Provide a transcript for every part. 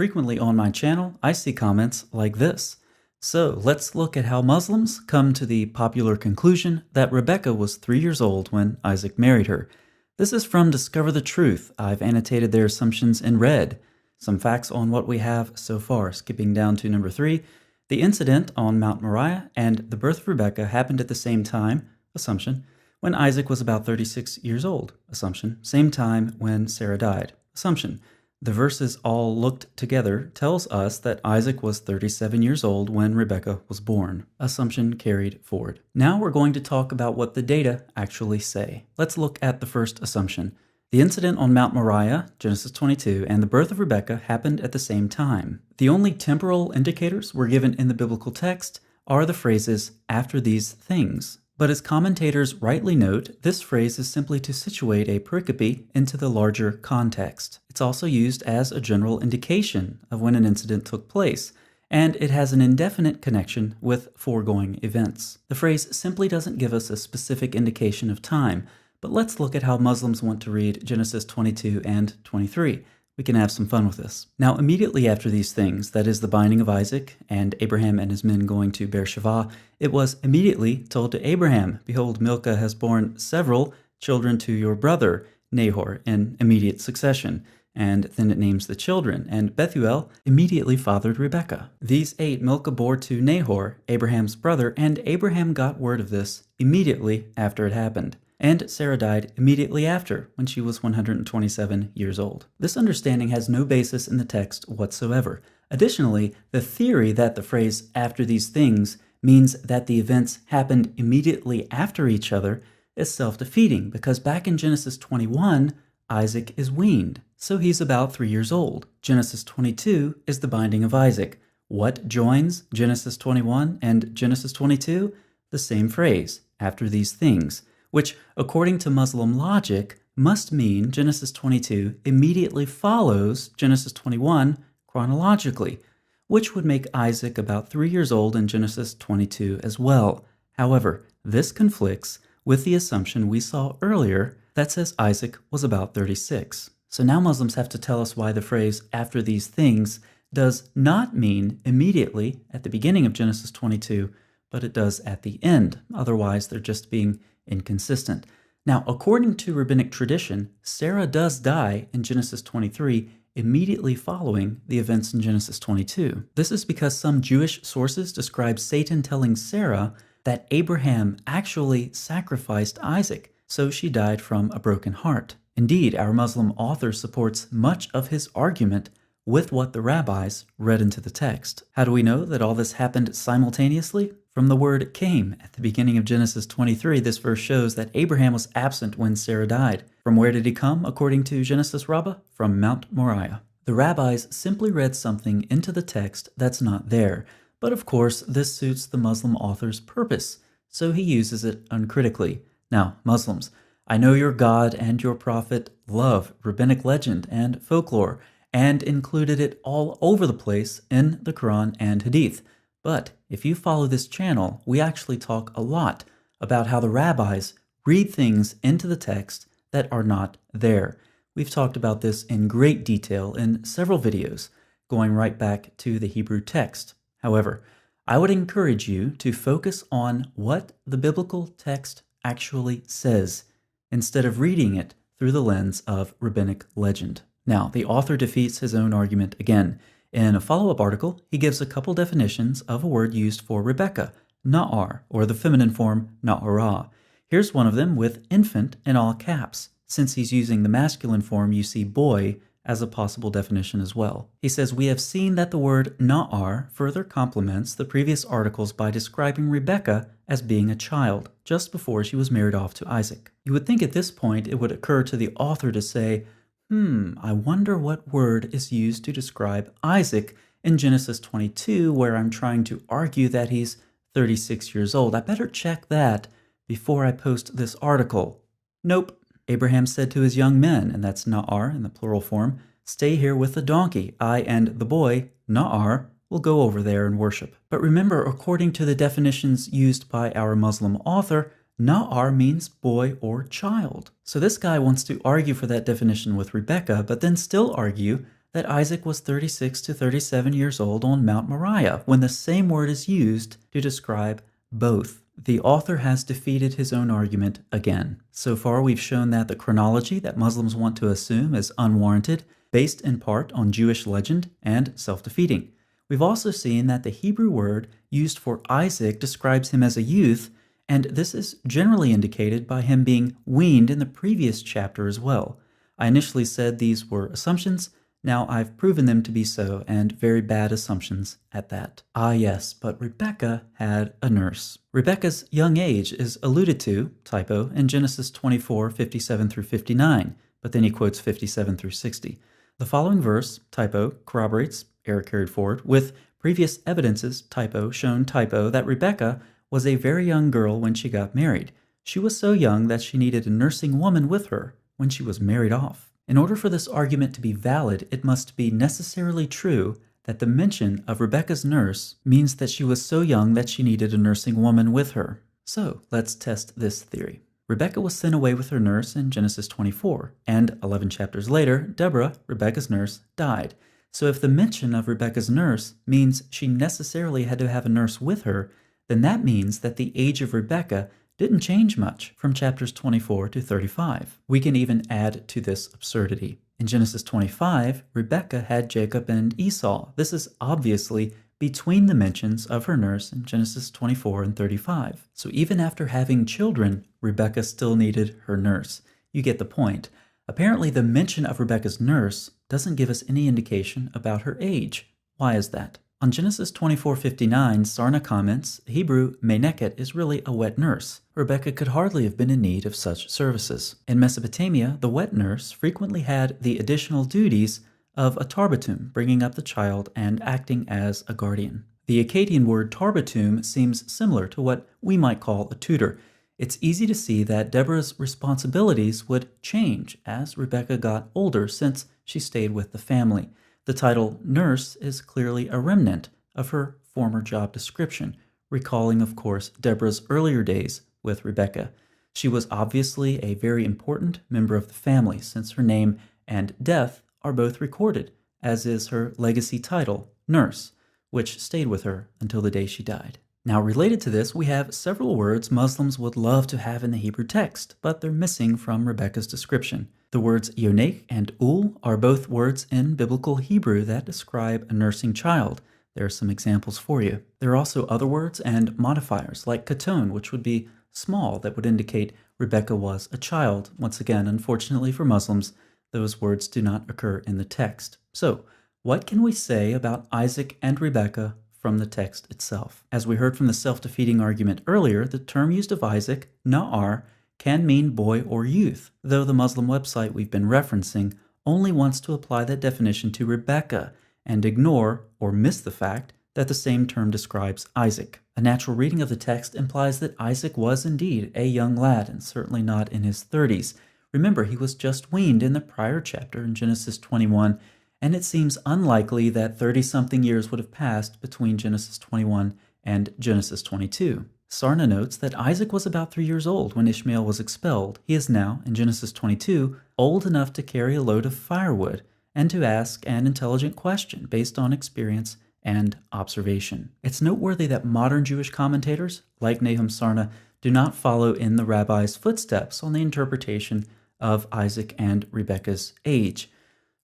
Frequently on my channel, I see comments like this. So let's look at how Muslims come to the popular conclusion that Rebekah was 3 years old when Isaac married her. This is from Discover the Truth. I've annotated their assumptions in red. Some facts on what we have so far. Skipping down to number 3, the incident on Mount Moriah and the birth of Rebekah happened at the same time, assumption, when Isaac was about 36 years old, assumption, same time when Sarah died, assumption. The verses all looked together tells us that Isaac was 37 years old when Rebekah was born. Assumption carried forward. Now we're going to talk about what the data actually say. Let's look at the first assumption. The incident on Mount Moriah, Genesis 22, and the birth of Rebekah happened at the same time. The only temporal indicators we're given in the biblical text are the phrases, after these things. But as commentators rightly note, this phrase is simply to situate a pericope into the larger context. It's also used as a general indication of when an incident took place, and it has an indefinite connection with foregoing events. The phrase simply doesn't give us a specific indication of time, but let's look at how Muslims want to read Genesis 22 and 23. We can have some fun with this. Now, immediately after these things, that is the binding of Isaac and Abraham and his men going to Beersheba, it was immediately told to Abraham, "Behold, Milcah has borne several children to your brother Nahor in immediate succession." And then it names the children, and Bethuel immediately fathered Rebekah. These 8 Milcah bore to Nahor, Abraham's brother, and Abraham got word of this immediately after it happened. And Sarah died immediately after, when she was 127 years old. This understanding has no basis in the text whatsoever. Additionally, the theory that the phrase "after these things" means that the events happened immediately after each other is self-defeating, because back in Genesis 21, Isaac is weaned, so he's about 3 years old. Genesis 22 is the binding of Isaac. What joins Genesis 21 and Genesis 22? The same phrase, "after these things," which, according to Muslim logic, must mean Genesis 22 immediately follows Genesis 21 chronologically, which would make Isaac about 3 years old in Genesis 22 as well. However, this conflicts with the assumption we saw earlier that says Isaac was about 36. So now Muslims have to tell us why the phrase "after these things" does not mean immediately at the beginning of Genesis 22, but it does at the end. Otherwise, they're just being inconsistent. Now, according to rabbinic tradition, Sarah does die in Genesis 23 immediately following the events in Genesis 22. This is because some Jewish sources describe Satan telling Sarah that Abraham actually sacrificed Isaac, so she died from a broken heart. Indeed, our Muslim author supports much of his argument with what the rabbis read into the text. How do we know that all this happened simultaneously? From the word "came" at the beginning of Genesis 23, this verse shows that Abraham was absent when Sarah died. From where did he come, according to Genesis Rabbah? From Mount Moriah. The rabbis simply read something into the text that's not there, but of course this suits the Muslim author's purpose, so he uses it uncritically. Now, Muslims, I know your God and your prophet love rabbinic legend and folklore, and included it all over the place in the Quran and Hadith. But if you follow this channel, we actually talk a lot about how the rabbis read things into the text that are not there. We've talked about this in great detail in several videos, going right back to the Hebrew text. However, I would encourage you to focus on what the biblical text actually says, instead of reading it through the lens of rabbinic legend. Now, the author defeats his own argument again. In a follow-up article, he gives a couple definitions of a word used for Rebekah, na'ar, or the feminine form na'ara. Here's one of them with infant in all caps. Since he's using the masculine form, you see boy as a possible definition as well. He says, "We have seen that the word na'ar further complements the previous articles by describing Rebekah as being a child, just before she was married off to Isaac." You would think at this point it would occur to the author to say, I wonder what word is used to describe Isaac in Genesis 22, where I'm trying to argue that he's 36 years old. I better check that before I post this article. Nope. Abraham said to his young men, and that's na'ar in the plural form, "Stay here with the donkey. I and the boy, na'ar, will go over there and worship." But remember, according to the definitions used by our Muslim author, na'ar means boy or child. So this guy wants to argue for that definition with Rebekah, but then still argue that Isaac was 36 to 37 years old on Mount Moriah when the same word is used to describe both. The author has defeated his own argument again. So far, we've shown that the chronology that Muslims want to assume is unwarranted, based in part on Jewish legend, and self-defeating. We've also seen that the Hebrew word used for Isaac describes him as a youth, and this is generally indicated by him being weaned in the previous chapter as well. I initially said these were assumptions. Now I've proven them to be so, and very bad assumptions at that. Ah yes, but Rebekah had a nurse. Rebekah's young age is alluded to, typo, in Genesis 24:57 through 59, but then he quotes 57 through 60. The following verse, typo, corroborates, error carried forward, with previous evidences, typo, shown typo, that Rebekah was a very young girl when she got married. She was so young that she needed a nursing woman with her when she was married off. In order for this argument to be valid, it must be necessarily true that the mention of Rebekah's nurse means that she was so young that she needed a nursing woman with her. So, let's test this theory. Rebekah was sent away with her nurse in Genesis 24, and 11 chapters later, Deborah, Rebekah's nurse, died. So if the mention of Rebekah's nurse means she necessarily had to have a nurse with her, then that means that the age of Rebekah didn't change much from chapters 24 to 35. We can even add to this absurdity. In Genesis 25, Rebekah had Jacob and Esau. This is obviously between the mentions of her nurse in Genesis 24 and 35. So even after having children, Rebekah still needed her nurse. You get the point. Apparently, the mention of Rebekah's nurse doesn't give us any indication about her age. Why is that? On Genesis 24:59, Sarna comments, Hebrew meneket is really a wet nurse. Rebekah could hardly have been in need of such services. In Mesopotamia, the wet nurse frequently had the additional duties of a tarbatum, bringing up the child and acting as a guardian. The Akkadian word tarbatum seems similar to what we might call a tutor. It's easy to see that Deborah's responsibilities would change as Rebekah got older since she stayed with the family. The title nurse is clearly a remnant of her former job description, recalling, of course, Deborah's earlier days with Rebekah. She was obviously a very important member of the family since her name and death are both recorded, as is her legacy title, nurse, which stayed with her until the day she died. Now, related to this, we have several words Muslims would love to have in the Hebrew text, but they're missing from Rebekah's description. The words yonek and ul are both words in biblical Hebrew that describe a nursing child. There are some examples for you. There are also other words and modifiers, like katon, which would be small, that would indicate Rebekah was a child. Once again, unfortunately for Muslims, those words do not occur in the text. So, what can we say about Isaac and Rebekah from the text itself? As we heard from the self-defeating argument earlier, the term used of Isaac, na'ar, can mean boy or youth, though the Muslim website we've been referencing only wants to apply that definition to Rebekah and ignore or miss the fact that the same term describes Isaac. A natural reading of the text implies that Isaac was indeed a young lad and certainly not in his 30s. Remember, he was just weaned in the prior chapter in Genesis 21, and it seems unlikely that 30-something years would have passed between Genesis 21 and Genesis 22. Sarna notes that Isaac was about 3 years old when Ishmael was expelled. He is now, in Genesis 22, old enough to carry a load of firewood and to ask an intelligent question based on experience and observation. It's noteworthy that modern Jewish commentators, like Nahum Sarna, do not follow in the rabbis' footsteps on the interpretation of Isaac and Rebekah's age.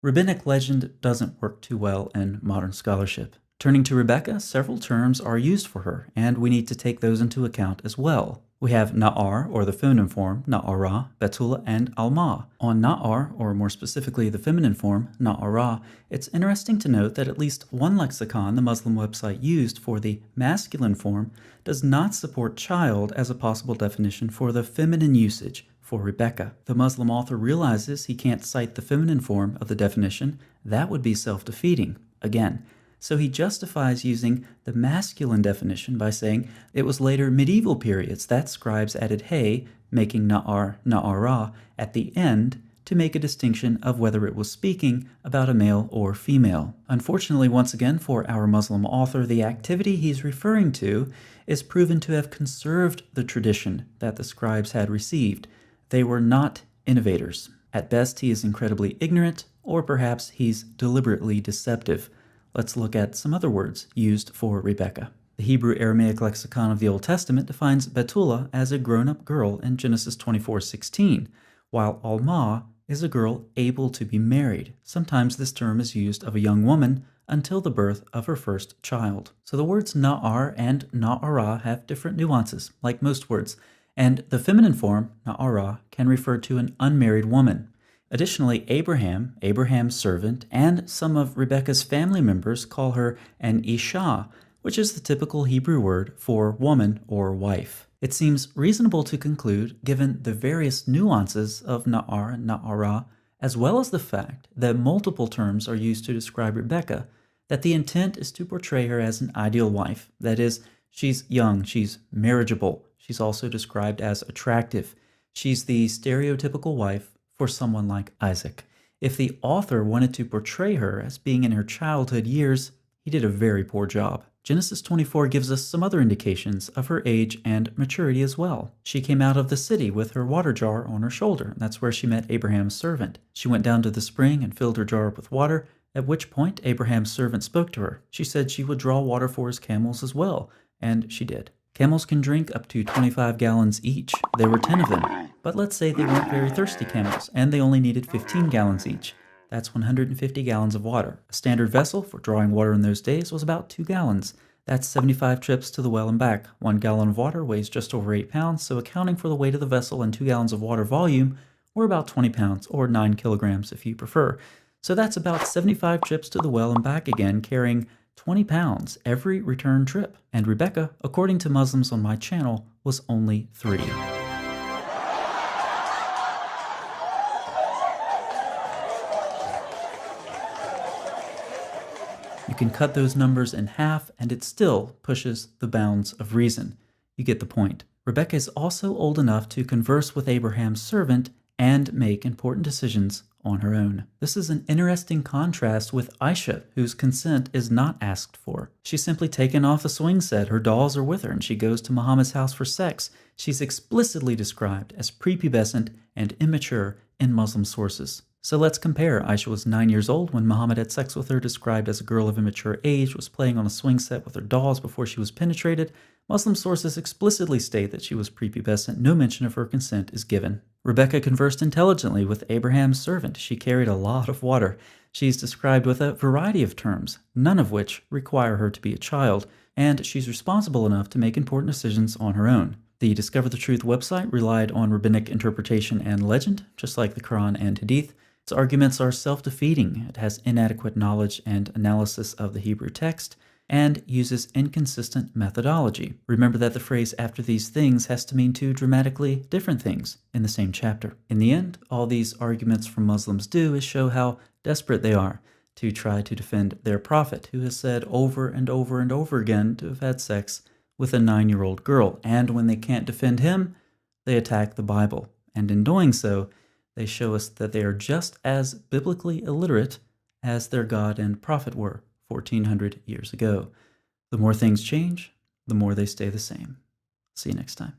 Rabbinic legend doesn't work too well in modern scholarship. Turning to Rebekah, several terms are used for her, and we need to take those into account as well. We have Na'ar, or the feminine form, Na'ara, Betula, and Alma. On Na'ar, or more specifically the feminine form, Na'ara, it's interesting to note that at least one lexicon the Muslim website used for the masculine form does not support child as a possible definition for the feminine usage for Rebekah. The Muslim author realizes he can't cite the feminine form of the definition. That would be self-defeating. Again, so he justifies using the masculine definition by saying it was later medieval periods that scribes added hey, making na'ar, na'ara, at the end to make a distinction of whether it was speaking about a male or female. Unfortunately, once again, for our Muslim author, the activity he's referring to is proven to have conserved the tradition that the scribes had received. They were not innovators. At best, he is incredibly ignorant, or perhaps he's deliberately deceptive. Let's look at some other words used for Rebekah. The Hebrew Aramaic lexicon of the Old Testament defines Bethulah as a grown-up girl in Genesis 24:16, while Alma is a girl able to be married. Sometimes this term is used of a young woman until the birth of her first child. So the words na'ar and na'ara have different nuances, like most words, and the feminine form, na'ara, can refer to an unmarried woman. Additionally, Abraham, Abraham's servant, and some of Rebekah's family members call her an Isha, which is the typical Hebrew word for woman or wife. It seems reasonable to conclude, given the various nuances of na'ar and na'ara, as well as the fact that multiple terms are used to describe Rebekah, that the intent is to portray her as an ideal wife. That is, she's young, she's marriageable, she's also described as attractive. She's the stereotypical wife for someone like Isaac. If the author wanted to portray her as being in her childhood years, he did a very poor job. Genesis 24 gives us some other indications of her age and maturity as well. She came out of the city with her water jar on her shoulder. That's where she met Abraham's servant. She went down to the spring and filled her jar up with water, at which point Abraham's servant spoke to her. She said she would draw water for his camels as well, and she did. Camels can drink up to 25 gallons each. There were 10 of them. But let's say they weren't very thirsty camels, and they only needed 15 gallons each. That's 150 gallons of water. A standard vessel for drawing water in those days was about 2 gallons. That's 75 trips to the well and back. 1 gallon of water weighs just over 8 pounds, so accounting for the weight of the vessel and 2 gallons of water volume, we're about 20 pounds, or 9 kilograms if you prefer. So that's about 75 trips to the well and back again, carrying 20 pounds every return trip. And Rebekah, according to Muslims on my channel, was only 3. You can cut those numbers in half, and it still pushes the bounds of reason. You get the point. Rebekah is also old enough to converse with Abraham's servant and make important decisions on her own. This is an interesting contrast with Aisha, whose consent is not asked for. She's simply taken off the swing set, her dolls are with her, and she goes to Muhammad's house for sex. She's explicitly described as prepubescent and immature in Muslim sources. So let's compare. Aisha was 9 years old when Muhammad had sex with her, described as a girl of immature age, was playing on a swing set with her dolls before she was penetrated. Muslim sources explicitly state that she was prepubescent. No mention of her consent is given. Rebekah conversed intelligently with Abraham's servant. She carried a lot of water. She's described with a variety of terms, none of which require her to be a child, and she's responsible enough to make important decisions on her own. The Discover the Truth website relied on rabbinic interpretation and legend, just like the Quran and Hadith. Its arguments are self-defeating. It has inadequate knowledge and analysis of the Hebrew text, and uses inconsistent methodology. Remember that the phrase "after these things" has to mean two dramatically different things in the same chapter. In the end, all these arguments from Muslims do is show how desperate they are to try to defend their prophet, who has said over and over and over again to have had sex with a 9-year-old girl. And when they can't defend him, they attack the Bible. And in doing so, they show us that they are just as biblically illiterate as their God and prophet were 1,400 years ago. The more things change, the more they stay the same. See you next time.